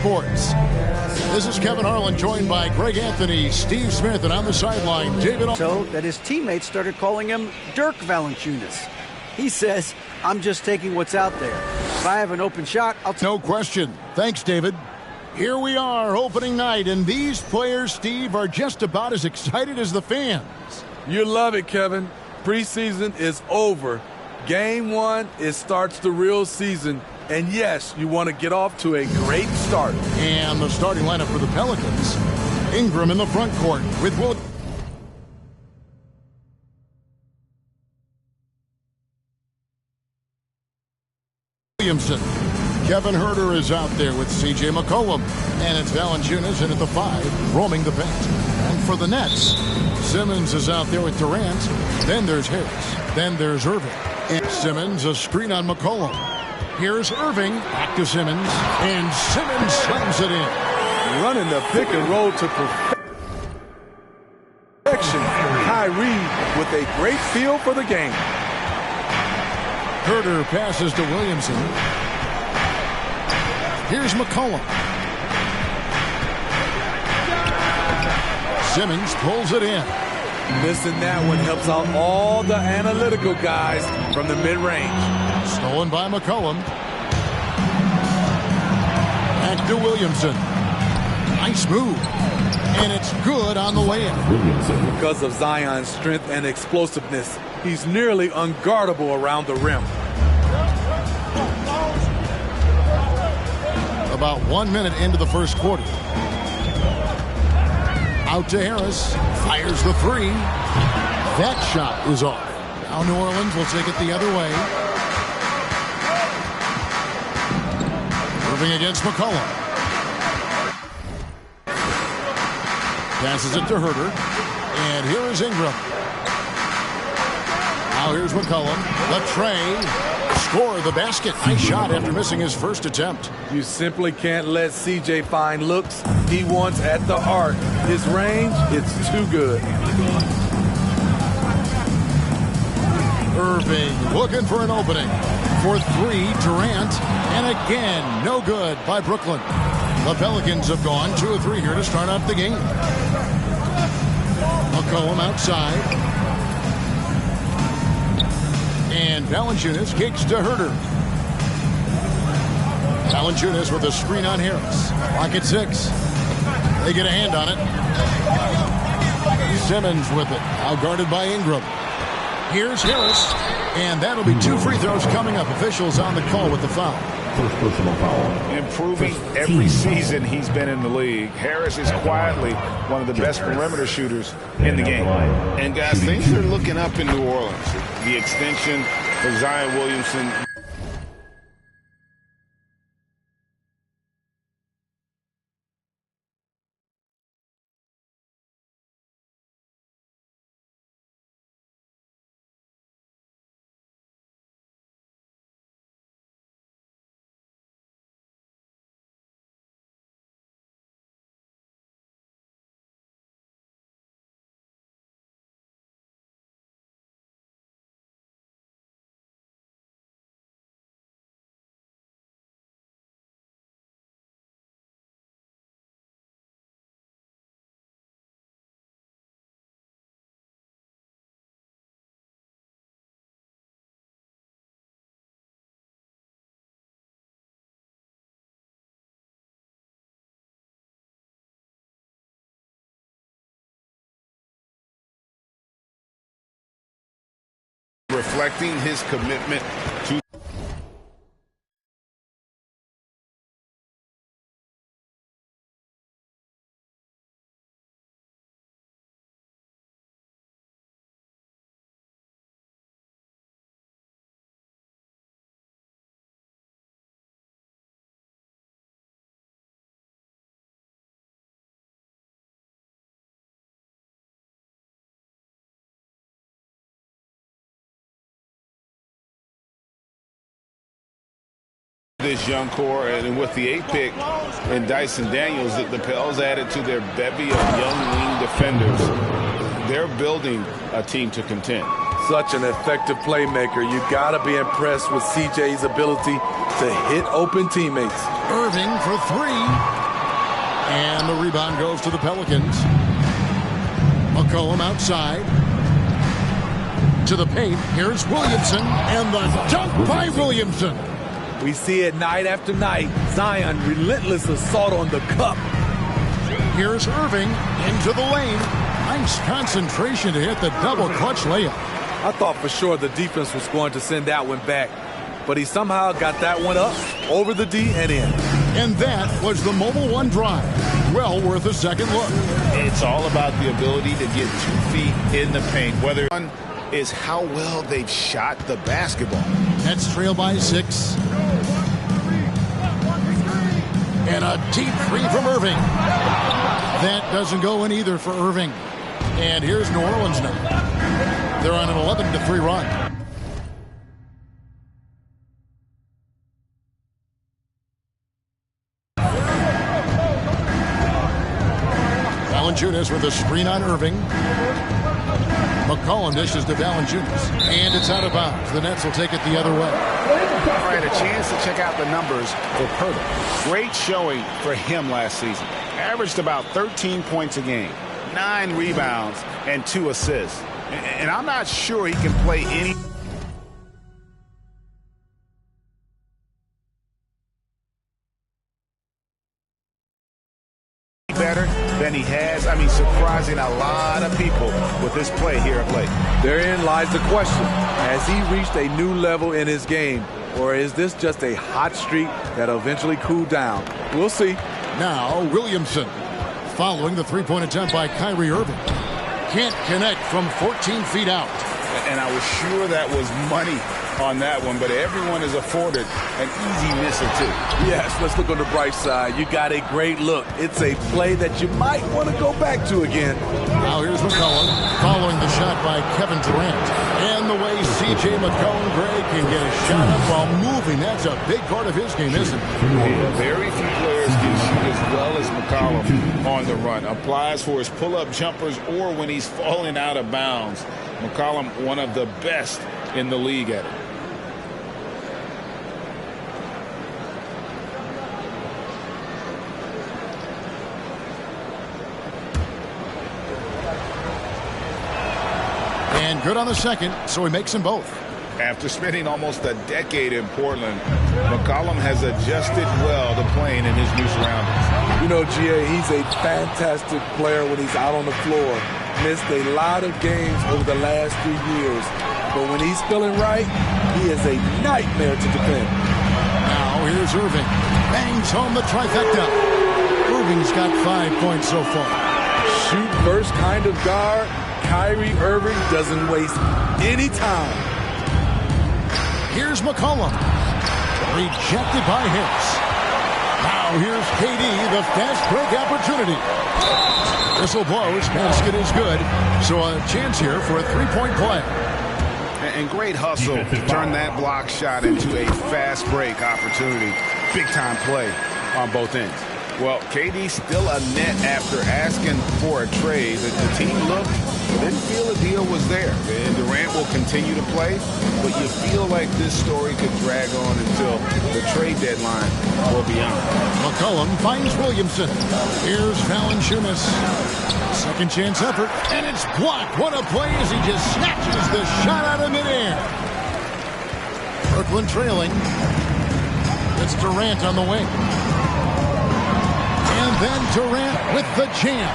Sports. This is Kevin Harlan, joined by Greg Anthony, Steve Smith, and on the sideline, David. So that his teammates started calling him Dirk Valanciunas. He says, I'm just taking what's out there. If I have an open shot, I'll take. No question. Thanks, David. Here we are, opening night, and these players, Steve, are just about as excited as the fans. You love it, Kevin. Preseason is over. Game one, it starts the real season. And yes, you want to get off to a great start. And the starting lineup for the Pelicans. Ingram in the front court with Williamson. Kevin Huerter is out there with C.J. McCollum. And it's Valanciunas in at the 5, roaming the paint. And for the Nets, Simmons is out there with Durant. Then there's Harris. Then there's Irving. And Simmons, a screen on McCollum. Here's Irving, back to Simmons, and Simmons slams it in. Running the pick and roll to perfection. Kyrie with a great feel for the game. Huerter passes to Williamson. Here's McCollum. Simmons pulls it in. Missing that one helps out all the analytical guys from the mid-range. Stolen by McCollum. Back to Williamson. Nice move. And it's good on the layup. Because of Zion's strength and explosiveness, he's nearly unguardable around the rim. About 1 minute into the first quarter. Out to Harris. Fires the 3. That shot is off. Now New Orleans will take it the other way. Irving against McCollum. Passes it to Huerter. And here is Ingram. Now here's McCollum. The tray. Score the basket. Nice shot after missing his first attempt. You simply can't let CJ find looks he wants at the arc. His range, it's too good. Irving looking for an opening. For 3, Durant. And again, no good by Brooklyn. The Pelicans have gone 2 of 3 here to start out the game. McCollum outside. And Valanciunas kicks to Huerter. Valanciunas with a screen on Harris. Clock at 6. They get a hand on it. Simmons with it. Now guarded by Ingram. Here's Harris. And that'll be 2 free throws coming up. Officials on the call with the foul. First personal foul. Improving every season he's been in the league. Harris is quietly one of the best perimeter shooters in the game. And guys, things are looking up in New Orleans. The extension for Zion Williamson. Reflecting his commitment to this young core, and with the 8th pick and Dyson Daniels, the Pels added to their bevy of young wing defenders. They're building a team to contend. Such an effective playmaker. You got to be impressed with CJ's ability to hit open teammates. Irving for 3. And the rebound goes to the Pelicans. McCollum outside. To the paint. Here's Williamson. And the dunk by Williamson. We see it night after night. Zion, relentless assault on the cup. Here's Irving into the lane. Nice concentration to hit the double clutch layup. I thought for sure the defense was going to send that one back, but he somehow got that one up, over the D and in. And that was the Mobile One drive. Well worth a second look. It's all about the ability to get 2 feet in the paint. Whether one is how well they've shot the basketball. Nets trail by 6. And a deep three from Irving. That doesn't go in either for Irving. And here's New Orleans now. They're on an 11-3 run. Valanciunas with a screen on Irving. McCollum dishes to Valanciunas. And it's out of bounds. The Nets will take it the other way. All right, a chance to check out the numbers for Pirtle. Great showing for him last season. Averaged about 13 points a game, 9 rebounds, and 2 assists. And I'm not sure he can play any better than he has. I mean, surprising a lot of people with this play here of late. Therein lies the question. Has he reached a new level in his game, or is this just a hot streak that'll eventually cool down? We'll see. Now, Williamson following the three-point attempt by Kyrie Irving. Can't connect from 14 feet out. And I was sure that was money on that one, but everyone is afforded an easy miss or two. Yes, let's look on the bright side. You got a great look. It's a play that you might want to go back to again. Now here's McCollum following the shot by Kevin Durant. And the way C.J. McCollum, Greg, can get a shot up while moving, that's a big part of his game, isn't it? Yeah, very few players can shoot as well as McCollum on the run. Applies for his pull-up jumpers or when he's falling out of bounds. McCollum, one of the best in the league at it. And good on the second, so he makes them both. After spending almost a decade in Portland, McCollum has adjusted well to playing in his new surroundings. You know, G.A., he's a fantastic player when he's out on the floor. Missed a lot of games over the last 3 years. But when he's feeling right, he is a nightmare to defend. Now here's Irving. Bangs home the trifecta. Irving's got 5 points so far. Shoot first kind of guard. Kyrie Irving doesn't waste any time. Here's McCollum. Rejected by Harris. Now here's KD, the fast break opportunity. Whistle blows, basket is good. So a chance here for a three-point play. And great hustle to turn that block shot into a fast break opportunity. Big time play on both ends. Well, KD still a net after asking for a trade. The team looked, didn't feel a deal was there. And Durant will continue to play, but you feel like this story could drag on until the trade deadline or beyond. McCollum finds Williamson. Here's Valanciunas. Second chance effort, and it's blocked. What a play as he just snatches the shot out of midair. Brooklyn trailing. It's Durant on the wing. And then Durant with the jam.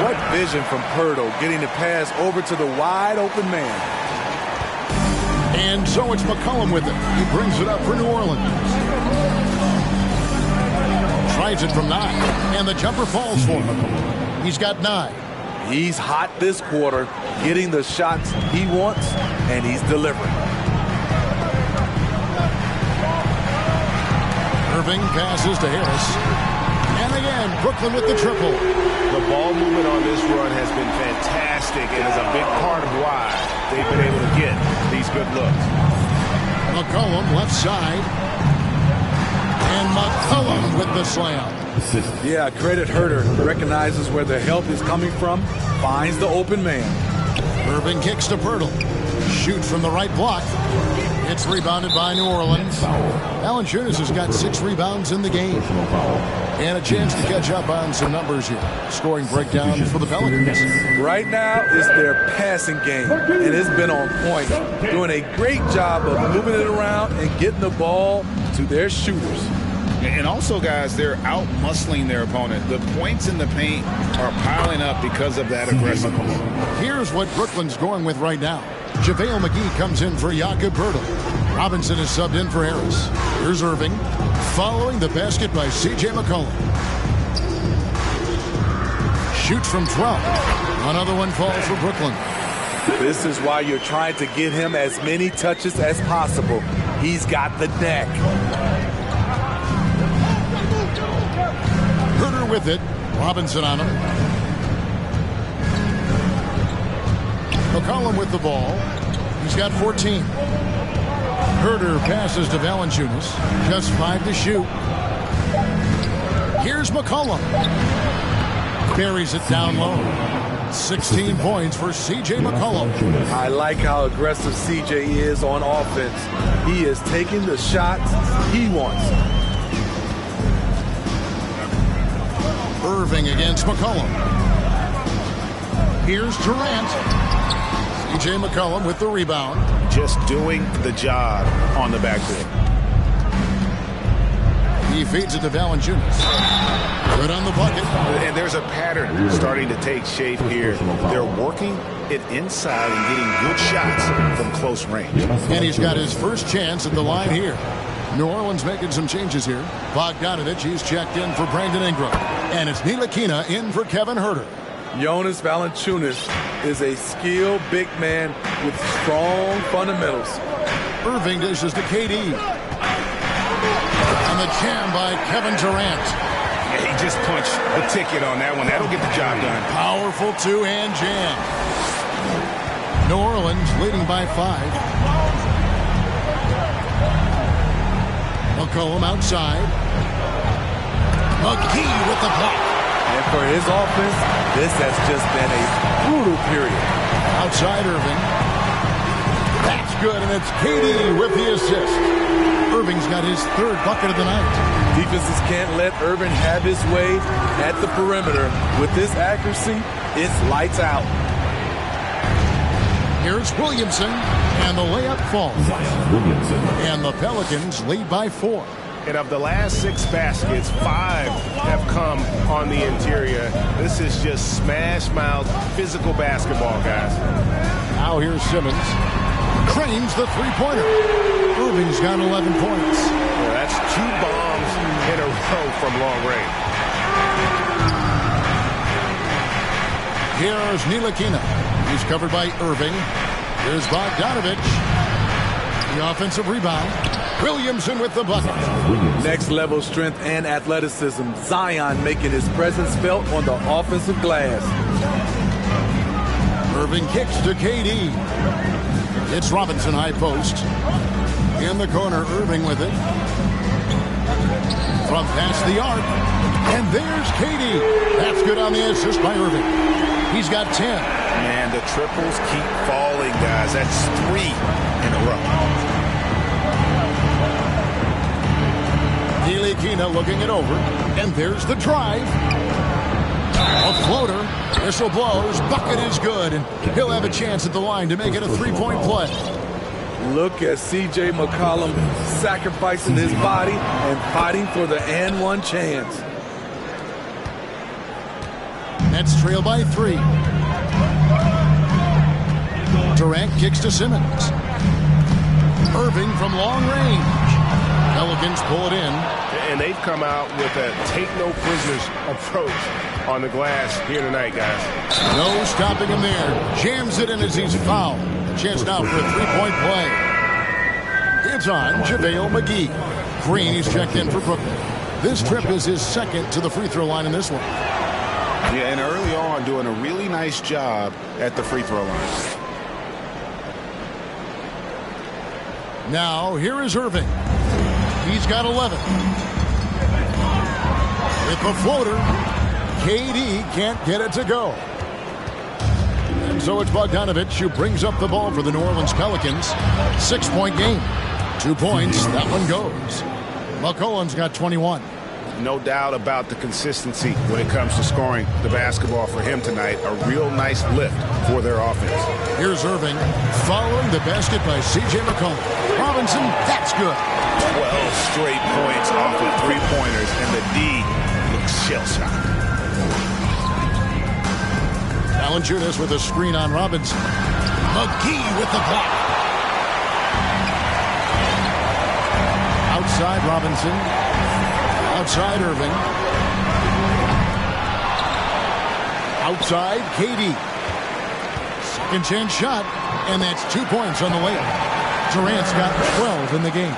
What vision from Pirtle, getting the pass over to the wide open man. And so it's McCollum with it. He brings it up for New Orleans. Tries it from 9, and the jumper falls for him. He's got 9. He's hot this quarter, getting the shots he wants, and he's delivering. Irving passes to Harris. And again, Brooklyn with the triple. The ball movement on this run has been fantastic and is a big part of why they've been able to get these good looks. McCollum left side. And McCollum with the slam. Yeah, credit Herter. Recognizes where the help is coming from, finds the open man. Irving kicks to Pirtle. Shoot from the right block. It's rebounded by New Orleans. Valanciunas has got 6 rebounds in the game. And a chance to catch up on some numbers here. Scoring breakdown for the Pelicans. Right now, it's their passing game, and it's been on point. Doing a great job of moving it around and getting the ball to their shooters. And also, guys, they're out-muscling their opponent. The points in the paint are piling up because of that aggressiveness. Here's what Brooklyn's going with right now. JaVale McGee comes in for Jakob Poeltl. Robinson is subbed in for Harris. Here's Irving. Following the basket by C.J. McCollum. Shoot from 12. Another one falls for Brooklyn. This is why you're trying to get him as many touches as possible. He's got the neck. Herder with it. Robinson on him. McCollum with the ball. He's got 14. Herder passes to Valanciunas. Just 5 to shoot. Here's McCollum. Buries it down low. 16 points for C.J. McCollum. I like how aggressive C.J. is on offense. He is taking the shots he wants. Irving against McCollum. Here's Durant. C.J. McCollum with the rebound. Just doing the job on the backboard. He feeds it to Valanciunas. Good on the bucket. And there's a pattern starting to take shape here. They're working it inside and getting good shots from close range. And he's got his first chance at the line here. New Orleans making some changes here. Bogdanovich, he's checked in for Brandon Ingram. And it's Ntilikina in for Kevin Herter. Jonas Valanciunas is a skilled big man with strong fundamentals. Irving dishes to KD. And the jam by Kevin Durant. Yeah, he just punched the ticket on that one. That'll get the job done. Powerful two-hand jam. New Orleans leading by 5. McCollum outside. McGee with the block. And for his offense, this has just been a brutal period. Outside Irving. That's good, and it's KD with the assist. Irving's got his 3rd bucket of the night. Defenses can't let Irving have his way at the perimeter. With this accuracy, it's lights out. Here's Williamson, and the layup falls. And the Pelicans lead by 4. And of the last 6 baskets, 5 have come on the interior. This is just smash-mouth physical basketball, guys. Now here's Simmons. Cranes the three-pointer. Irving's got 11 points. Well, that's 2 bombs in a row from long range. Here's Ntilikina. He's covered by Irving. Here's Bogdanovich. The offensive rebound. Williamson with the bucket. Next level strength and athleticism. Zion making his presence felt on the offensive glass. Irving kicks to KD. It's Robinson high post. In the corner, Irving with it. From past the arc. And there's KD. That's good on the assist by Irving. He's got 10. Man, the triples keep falling, guys. That's 3 in a row. Ntilikina looking it over. And there's the drive. A floater. Whistle blows. Bucket is good. And he'll have a chance at the line to make it a 3-point play. Look at C.J. McCollum sacrificing his body and fighting for the and 1 chance. Nets trail by 3. Durant kicks to Simmons. Irving from long range. Pelicans pull it in. And they've come out with a take-no-prisoners approach on the glass here tonight, guys. No stopping him there. Jams it in as he's fouled. A chance now for a 3-point play. It's on JaVale McGee. Green, he's checked in for Brooklyn. This trip is his 2nd to the free throw line in this one. Yeah, and early on doing a really nice job at the free throw line. Now, here is Irving. He's got 11. With the floater, KD can't get it to go. And so it's Bogdanovich who brings up the ball for the New Orleans Pelicans. 6-point game. 2 points. That one goes. McCollum's got 21. No doubt about the consistency when it comes to scoring the basketball for him tonight. A real nice lift for their offense. Here's Irving following the basket by C.J. McCollum. Robinson, that's good. 12 straight points off of three-pointers, and the D looks shell-shocked. Valanciunas with a screen on Robinson. McGee with the block. Outside Robinson. Outside Irving. Outside KD. Second chance shot, and that's 2 points on the layup. Durant's got 12 in the game.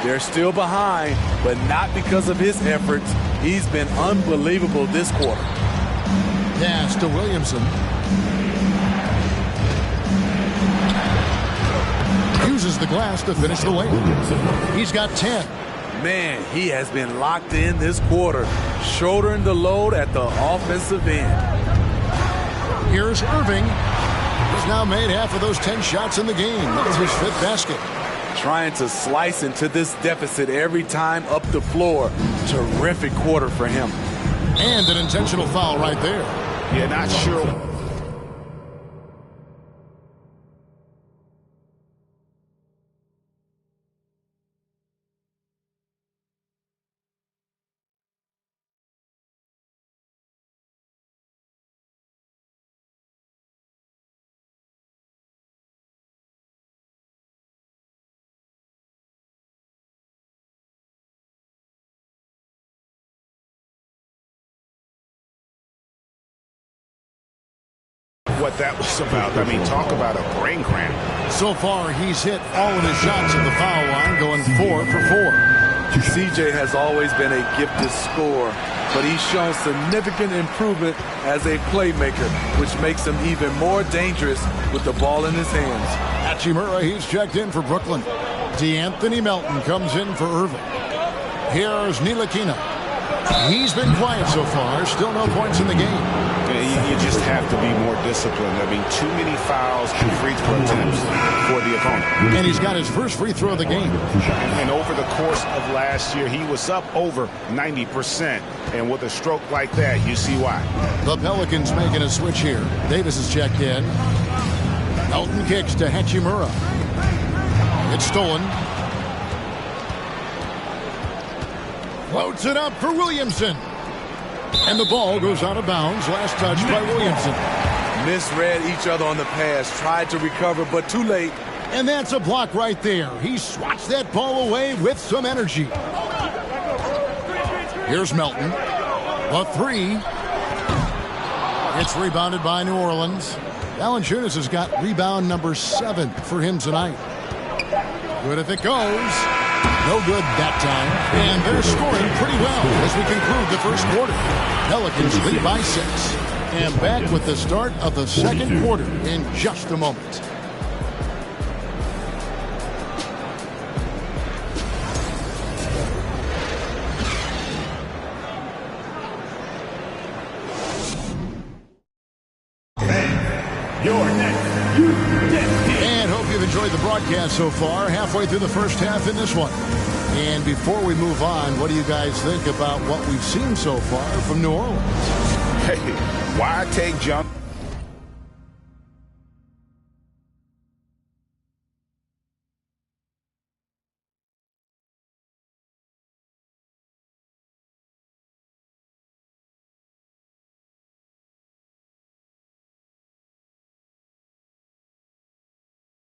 They're still behind, but not because of his efforts. He's been unbelievable this quarter. Pass to Williamson. Uses the glass to finish the layup. He's got 10. Man, he has been locked in this quarter, shouldering the load at the offensive end. Here's Irving. He's now made half of those 10 shots in the game. That's his 5th basket. Trying to slice into this deficit every time up the floor. Terrific quarter for him. And an intentional foul right there. Yeah, not sure. What that was about. I mean, talk about a brain cramp. So far, he's hit all of his shots at the foul line, going 4 for 4. CJ has always been a gifted scorer, but he's shown significant improvement as a playmaker, which makes him even more dangerous with the ball in his hands. Hachimura, he's checked in for Brooklyn. DeAnthony Melton comes in for Irving. Here's Ntilikina. He's been quiet so far. Still no points in the game. You just have to be more disciplined. I mean, too many fouls and free throw attempts for the opponent. And he's got his first free throw of the game. And over the course of last year, he was up over 90%. And with a stroke like that, you see why. The Pelicans making a switch here. Davis is checked in. Melton kicks to Hachimura. It's stolen. Floats it up for Williamson. And the ball goes out of bounds. Last touch by Williamson. Misread each other on the pass. Tried to recover, but too late. And that's a block right there. He swats that ball away with some energy. Here's Melton. A 3. It's rebounded by New Orleans. Valanciunas has got rebound number 7 for him tonight. Good if it goes. No good that time. And they're scoring pretty well as we conclude the first quarter. Pelicans lead by 6. And back with the start of the second quarter in just a moment. And hope you've enjoyed the broadcast so far. Halfway through the first half in this one. And before we move on, what do you guys think about what we've seen so far from New Orleans? Hey, why take jump?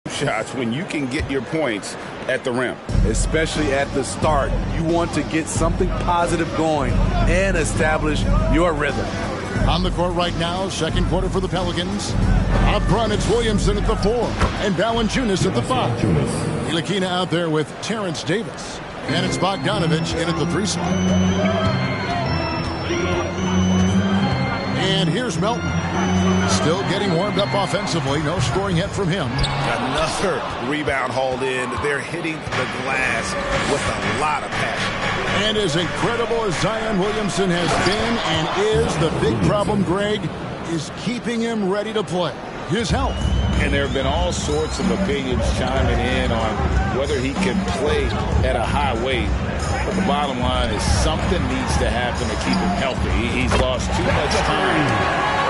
Shots when you can get your points at the rim. Especially at the start. You want to get something positive going and establish your rhythm. On the court right now, second quarter for the Pelicans. Up front, it's Williamson at the 4 and Valanciunas at the 5. Ntilikina out there with Terrence Davis. And it's Bogdanovich in at the 3 slot. And here's Melton. Still getting warmed up offensively. No scoring yet from him. Another rebound hauled in. They're hitting the glass with a lot of passion. And as incredible as Zion Williamson has been and is, the big problem, Greg, is keeping him ready to play. his health. And there have been all sorts of opinions chiming in on whether he can play at a high weight. But the bottom line is something needs to happen to keep him healthy. He's lost too much time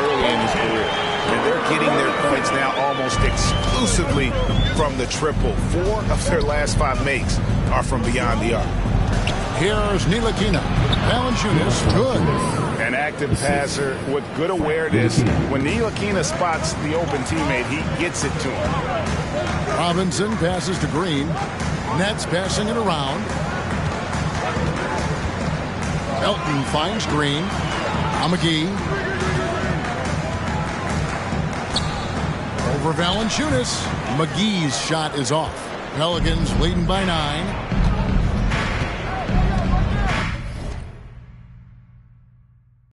early in his career. And they're getting their points now almost exclusively from the triple. 4 of their last 5 makes are from beyond the arc. Here's Ntilikina. Valanciunas, good. An active passer with good awareness. When Ntilikina spots the open teammate, he gets it to him. Robinson passes to Green. Nets passing it around. Elton finds Green. McGee. Over Valanciunas. McGee's shot is off. Pelicans leading by 9.